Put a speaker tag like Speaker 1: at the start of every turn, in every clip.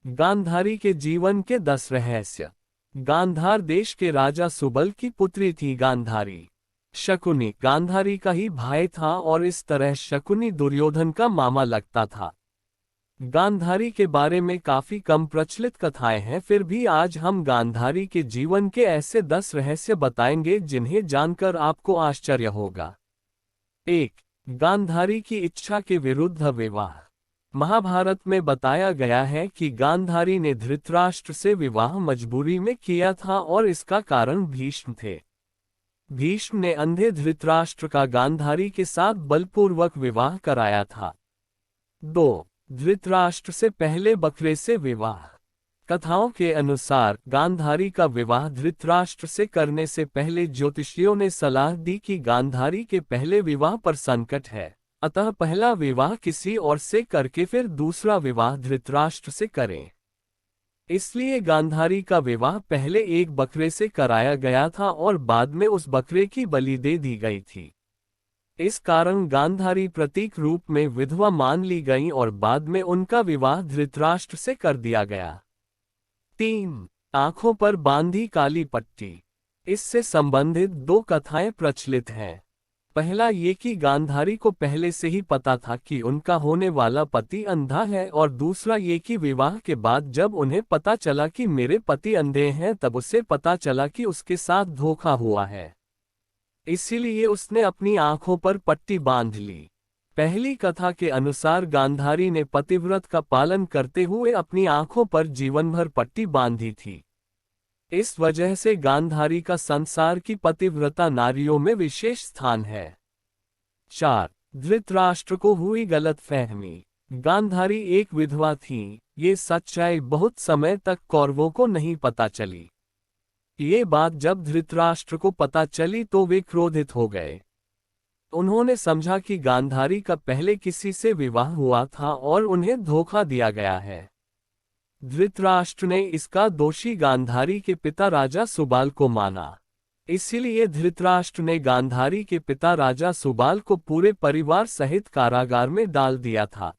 Speaker 1: गांधारी के जीवन के 10 रहस्य। गांधार देश के राजा सुबल की पुत्री थी गांधारी। शकुनी गांधारी का ही भाई था और इस तरह शकुनी दुर्योधन का मामा लगता था। गांधारी के बारे में काफी कम प्रचलित कथाएं हैं, फिर भी आज हम गांधारी के जीवन के ऐसे 10 रहस्य बताएंगे जिन्हें जानकर आपको आश्चर्य होगा। 1. गांधारी की इच्छा के विरुद्ध विवाह। महाभारत में बताया गया है कि गांधारी ने धृतराष्ट्र से विवाह मजबूरी में किया था और इसका कारण भीष्म थे। भीष्म ने अंधे धृतराष्ट्र का गांधारी के साथ बलपूर्वक विवाह कराया था। 2. धृतराष्ट्र से पहले बकरे से विवाह। कथाओं के अनुसार गांधारी का विवाह धृतराष्ट्र से करने से पहले ज्योतिषियों ने सलाह दी कि गांधारी के पहले विवाह पर संकट है, अतः पहला विवाह किसी और से करके फिर दूसरा विवाह धृतराष्ट्र से करें। इसलिए गांधारी का विवाह पहले एक बकरे से कराया गया था और बाद में उस बकरे की बलि दे दी गई थी। इस कारण गांधारी प्रतीक रूप में विधवा मान ली गईं और बाद में उनका विवाह धृतराष्ट्र से कर दिया गया। 3. आंखों पर बांधी काली पट्टी। इससे संबंधित 2 कथाएं प्रचलित हैं। पहला ये कि गांधारी को पहले से ही पता था कि उनका होने वाला पति अंधा है, और दूसरा ये कि विवाह के बाद जब उन्हें पता चला कि मेरे पति अंधे हैं तब उसे पता चला कि उसके साथ धोखा हुआ है, इसीलिए उसने अपनी आंखों पर पट्टी बांध ली। पहली कथा के अनुसार गांधारी ने पतिव्रत का पालन करते हुए अपनी आंखों पर जीवन भर पट्टी बांधी थी। इस वजह से गांधारी का संसार की पतिव्रता नारियों में विशेष स्थान है। 4. धृतराष्ट्र को हुई गलतफहमी। गांधारी एक विधवा थी, ये सच्चाई बहुत समय तक कौरवों को नहीं पता चली। ये बात जब धृतराष्ट्र को पता चली तो वे क्रोधित हो गए। उन्होंने समझा कि गांधारी का पहले किसी से विवाह हुआ था और उन्हें धोखा दिया गया है। धृतराष्ट्र ने इसका दोषी गांधारी के पिता राजा सुबाल को माना। इसलिए धृतराष्ट्र ने गांधारी के पिता राजा सुबाल को पूरे परिवार सहित कारागार में डाल दिया था।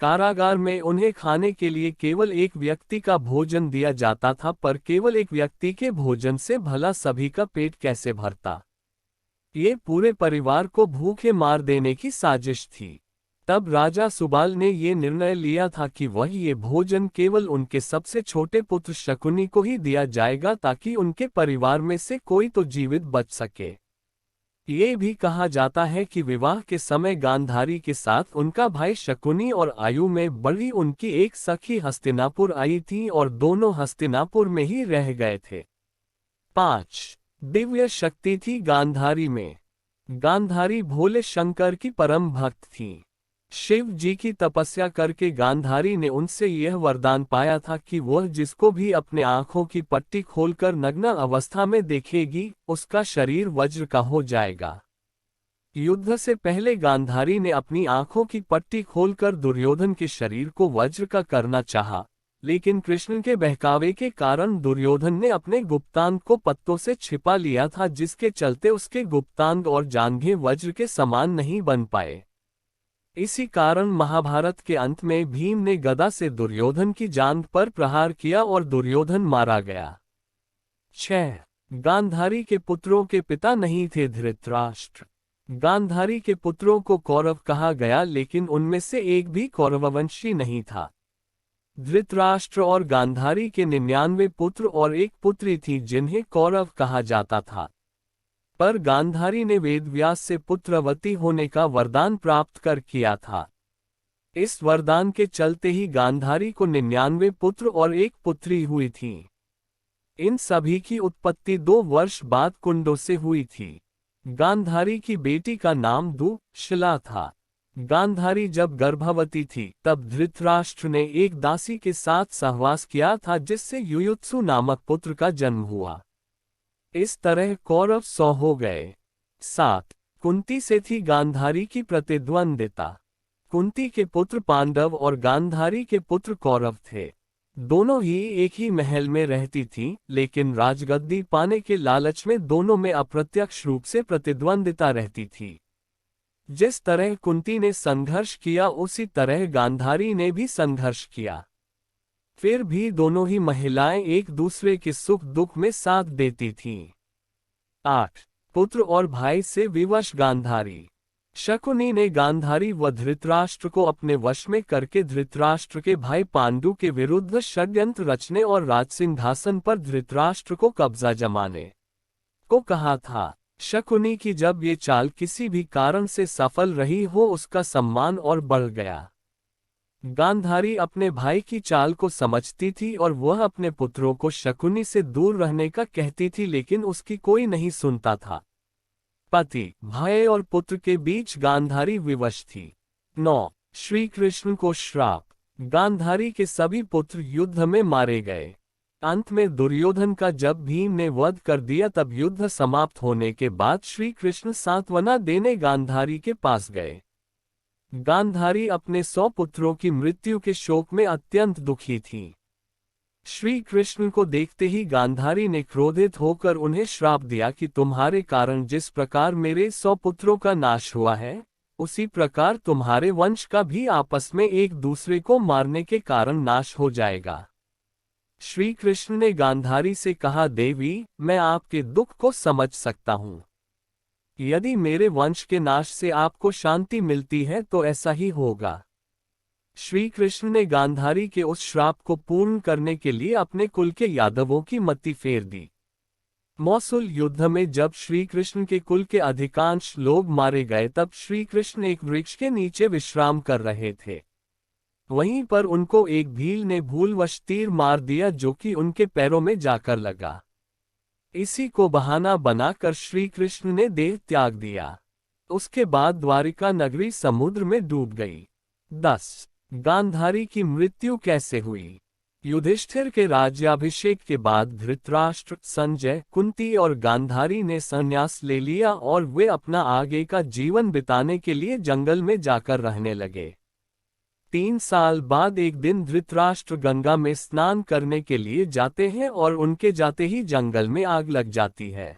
Speaker 1: कारागार में उन्हें खाने के लिए केवल एक व्यक्ति का भोजन दिया जाता था, पर केवल एक व्यक्ति के भोजन से भला सभी का पेट कैसे भरता। ये पूरे परिवार को भूखे मार देने की साजिश थी। तब राजा सुबाल ने ये निर्णय लिया था कि वह ये भोजन केवल उनके सबसे छोटे पुत्र शकुनी को ही दिया जाएगा, ताकि उनके परिवार में से कोई तो जीवित बच सके। ये भी कहा जाता है कि विवाह के समय गांधारी के साथ उनका भाई शकुनी और आयु में बड़ी उनकी एक सखी हस्तिनापुर आई थी और दोनों हस्तिनापुर में ही रह गए थे। 5. दिव्य शक्ति थी गांधारी में। गांधारी भोले शंकर की परम भक्त थी। शिव जी की तपस्या करके गांधारी ने उनसे यह वरदान पाया था कि वह जिसको भी अपने आंखों की पट्टी खोलकर नग्न अवस्था में देखेगी, उसका शरीर वज्र का हो जाएगा। युद्ध से पहले गांधारी ने अपनी आंखों की पट्टी खोलकर दुर्योधन के शरीर को वज्र का करना चाहा, लेकिन कृष्ण के बहकावे के कारण दुर्योधन ने अपने गुप्तांग को पत्तों से छिपा लिया था, जिसके चलते उसके गुप्तांग और जांघें वज्र के समान नहीं बन पाए। इसी कारण महाभारत के अंत में भीम ने गदा से दुर्योधन की जांघ पर प्रहार किया और दुर्योधन मारा गया। 6. गांधारी के पुत्रों के पिता नहीं थे धृतराष्ट्र। गांधारी के पुत्रों को कौरव कहा गया, लेकिन उनमें से एक भी कौरववंशी नहीं था। धृतराष्ट्र और गांधारी के 99 पुत्र और एक पुत्री थी जिन्हें कौरव कहा जाता था, पर गांधारी ने वेदव्यास से पुत्रवती होने का वरदान प्राप्त कर किया था। इस वरदान के चलते ही गांधारी को 99 पुत्र और एक पुत्री हुई थी। इन सभी की उत्पत्ति 2 वर्ष बाद कुंडों से हुई थी। गांधारी की बेटी का नाम दुःशिला था। गांधारी जब गर्भवती थी तब धृतराष्ट्र ने एक दासी के साथ सहवास किया था, जिससे युयुत्सु नामक पुत्र का जन्म हुआ। इस तरह कौरव 100 हो गए। 7. कुंती से थी गांधारी की प्रतिद्वंदिता। कुंती के पुत्र पांडव और गांधारी के पुत्र कौरव थे। दोनों ही एक ही महल में रहती थीं, लेकिन राजगद्दी पाने के लालच में दोनों में अप्रत्यक्ष रूप से प्रतिद्वंदिता रहती थी। जिस तरह कुंती ने संघर्ष किया, उसी तरह गांधारी ने भी संघर्ष किया। फिर भी दोनों ही महिलाएं एक दूसरे के सुख दुख में साथ देती थीं। 8. पुत्र और भाई से विवश गांधारी। शकुनी ने गांधारी व धृतराष्ट्र को अपने वश में करके धृतराष्ट्र के भाई पांडु के विरुद्ध षड्यंत्र रचने और राजसिंहासन पर धृतराष्ट्र को कब्जा जमाने को कहा था। शकुनी की जब ये चाल किसी भी कारण से सफल रही हो, उसका सम्मान और बढ़ गया। गांधारी अपने भाई की चाल को समझती थी और वह अपने पुत्रों को शकुनी से दूर रहने का कहती थी, लेकिन उसकी कोई नहीं सुनता था। पति, भाई और पुत्र के बीच गांधारी विवश थी। 9. श्री कृष्ण को श्राप। गांधारी के सभी पुत्र युद्ध में मारे गए। अंत में दुर्योधन का जब भीम ने वध कर दिया, तब युद्ध समाप्त होने के बाद श्री कृष्ण सांत्वना देने गांधारी के पास गए। गांधारी अपने 100 पुत्रों की मृत्यु के शोक में अत्यंत दुखी थी। श्री कृष्ण को देखते ही गांधारी ने क्रोधित होकर उन्हें श्राप दिया कि तुम्हारे कारण जिस प्रकार मेरे 100 पुत्रों का नाश हुआ है, उसी प्रकार तुम्हारे वंश का भी आपस में एक दूसरे को मारने के कारण नाश हो जाएगा। श्री कृष्ण ने गांधारी से कहा, देवी, मैं आपके दुख को समझ सकता हूँ। यदि मेरे वंश के नाश से आपको शांति मिलती है तो ऐसा ही होगा। श्री कृष्ण ने गांधारी के उस श्राप को पूर्ण करने के लिए अपने कुल के यादवों की मति फेर दी। मौसूल युद्ध में जब श्री कृष्ण के कुल के अधिकांश लोग मारे गए, तब श्री कृष्ण एक वृक्ष के नीचे विश्राम कर रहे थे। वहीं पर उनको एक भील ने भूलवश तीर मार दिया, जो कि उनके पैरों में जाकर लगा। इसी को बहाना बनाकर श्री कृष्ण ने देह त्याग दिया। उसके बाद द्वारिका नगरी समुद्र में डूब गई। 10. गांधारी की मृत्यु कैसे हुई। युधिष्ठिर के राज्याभिषेक के बाद धृतराष्ट्र, संजय, कुंती और गांधारी ने संन्यास ले लिया और वे अपना आगे का जीवन बिताने के लिए जंगल में जाकर रहने लगे। 3 साल बाद एक दिन धृतराष्ट्र गंगा में स्नान करने के लिए जाते हैं और उनके जाते ही जंगल में आग लग जाती है।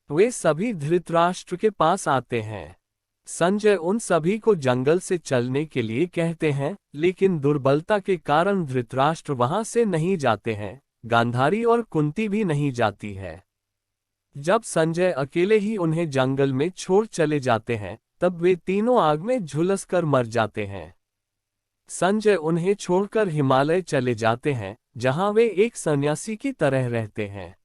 Speaker 1: वे सभी धृतराष्ट्र के पास आते हैं। संजय उन सभी को जंगल से चलने के लिए कहते हैं, लेकिन दुर्बलता के कारण धृतराष्ट्र वहां से नहीं जाते हैं। गांधारी और कुंती भी नहीं जाती है। जब संजय अकेले ही उन्हें जंगल में छोड़ चले जाते हैं, तब वे तीनों आग में झुलस कर मर जाते हैं। संजय उन्हें छोड़कर हिमालय चले जाते हैं, जहां वे एक सन्यासी की तरह रहते हैं।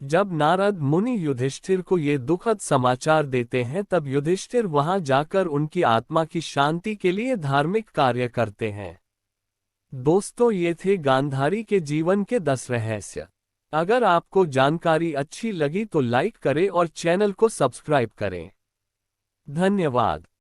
Speaker 1: जब नारद मुनि युधिष्ठिर को ये दुखद समाचार देते हैं, तब युधिष्ठिर वहां जाकर उनकी आत्मा की शांति के लिए धार्मिक कार्य करते हैं। दोस्तों, ये थे गांधारी के जीवन के 10 रहस्य। अगर आपको जानकारी अच्छी लगी तो लाइक करें और चैनल को सब्सक्राइब करें। धन्यवाद।